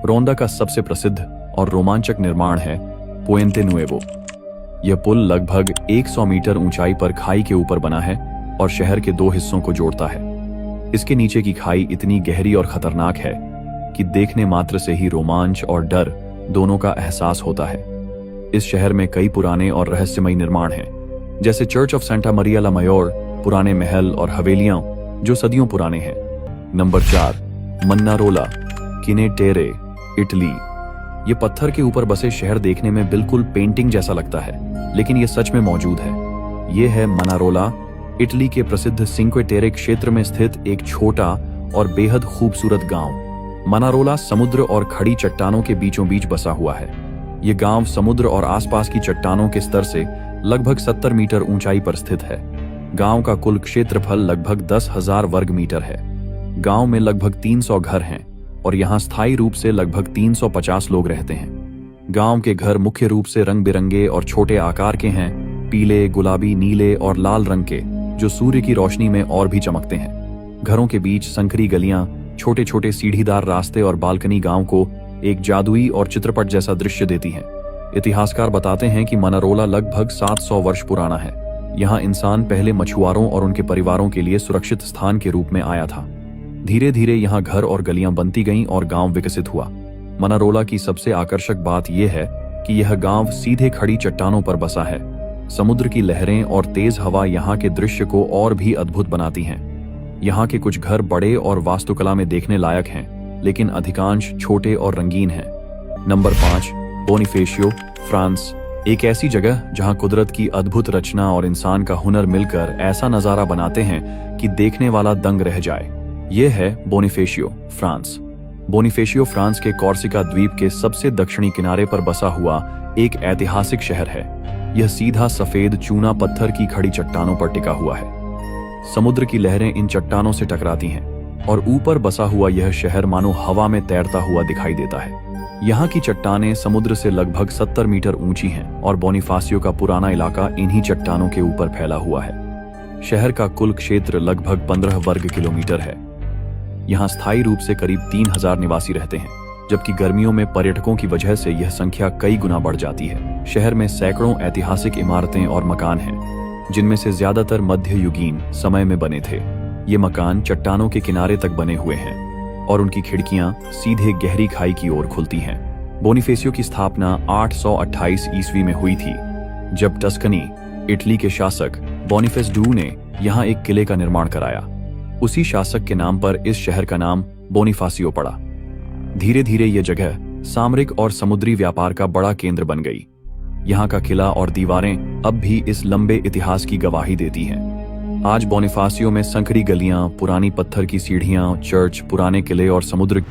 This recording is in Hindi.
रोंदा का सबसे प्रसिद्ध और रोमांचक निर्माण है पुएंते नुएवो। यह पुल लगभग 100 मीटर ऊंचाई पर खाई के ऊपर बना है और शहर के दो हिस्सों को जोड़ता है। इसके नीचे की खाई इतनी गहरी और खतरनाक है कि देखने मात्र से ही रोमांच और डर दोनों का एहसास होता है। इस शहर में कई पुराने और रहस्यमयी निर्माण हैं, जैसे चर्च ऑफ सेंटा मरिया ला मयोर, पुराने महल और हवेलियां जो सदियों पुराने हैं। नंबर 4, मन्नारोला, किने टेरे, इटली। ये पत्थर के ऊपर बसे शहर देखने में बिल्कुल पेंटिंग जैसा लगता है, लेकिन ये सच में मौजूद है। ये है मनारोला, इटली के प्रसिद्ध सिंक्वे टेरे क्षेत्र में स्थित एक छोटा और बेहद खूबसूरत गांव। मनारोला समुद्र और खड़ी चट्टानों के बीचों बीच बसा हुआ है। ये गांव समुद्र और आसपास की चट्टानों के स्तर से लगभग 70 मीटर ऊंचाई पर स्थित है। गांव का कुल क्षेत्रफल लगभग 10,000 वर्ग मीटर है। गांव में लगभग 300 घर हैं और यहाँ स्थायी रूप से लगभग 350 लोग रहते हैं। गांव के घर मुख्य रूप से रंग बिरंगे और छोटे आकार के हैं, पीले, गुलाबी, नीले और लाल रंग के, जो सूर्य की रोशनी में और भी चमकते हैं। घरों के बीच संकरी गलियां, छोटे छोटे सीढ़ीदार रास्ते और बालकनी गांव को एक जादुई और चित्रपट जैसा दृश्य देती हैं। इतिहासकार बताते हैं कि मनारोला लगभग 700 वर्ष पुराना है। यहाँ इंसान पहले मछुआरों और उनके परिवारों के लिए सुरक्षित स्थान के रूप में आया था। धीरे धीरे यहाँ घर और गलियां बनती गईं और गांव विकसित हुआ। मनारोला की सबसे आकर्षक बात यह है कि यह गांव सीधे खड़ी चट्टानों पर बसा है। समुद्र की लहरें और तेज हवा यहाँ के दृश्य को और भी अद्भुत बनाती हैं। यहाँ के कुछ घर बड़े और वास्तुकला में देखने लायक हैं, लेकिन अधिकांश छोटे और रंगीन हैं। Number 5, Bonifacio, France. एक ऐसी जगह जहाँ कुदरत की अद्भुत रचना और इंसान का हुनर मिलकर ऐसा नजारा बनाते हैं कि देखने वाला दंग रह जाए। यह है बोनिफेशियो, फ्रांस। बोनिफेशियो फ्रांस के कॉर्सिका द्वीप के सबसे दक्षिणी किनारे पर बसा हुआ एक ऐतिहासिक शहर है। यह सीधा सफेद चूना पत्थर की खड़ी चट्टानों पर टिका हुआ है। समुद्र की लहरें इन चट्टानों से टकराती हैं और ऊपर बसा हुआ यह शहर मानो हवा में तैरता हुआ दिखाई देता है। यहाँ की चट्टानें समुद्र से लगभग 70 मीटर ऊंची हैं और बोनिफासियो का पुराना इलाका इन्हीं चट्टानों के ऊपर फैला हुआ है। शहर का कुल क्षेत्र लगभग 15 वर्ग किलोमीटर है। यहाँ स्थायी रूप से करीब 3000 निवासी रहते हैं, जबकि गर्मियों में पर्यटकों की वजह से यह संख्या कई गुना बढ़ जाती है। शहर में सैकड़ों ऐतिहासिक इमारतें और मकान हैं, जिनमें से ज्यादातर मध्ययुगीन समय में बने थे। ये मकान चट्टानों के किनारे तक बने हुए हैं और उनकी खिड़कियां सीधे गहरी खाई की ओर खुलती हैं। बोनिफेसियो की स्थापना 828 ईस्वी में हुई थी, जब टस्कनी, इटली के शासक बोनिफेस डू ने यहाँ एक किले का निर्माण कराया। उसी शासक के नाम पर इस शहर का नाम बोनिफासियो पड़ा। धीरे धीरे यह जगह सामरिक और समुद्री व्यापार का बड़ा केंद्र बन गई। यहाँ का किला और दीवारें अब भी इस लंबे इतिहास की गवाही देती हैं। आज बोनिफासियो में संकरी गलियां, पुरानी पत्थर की सीढ़ियां, चर्च, पुराने किले और समुद्र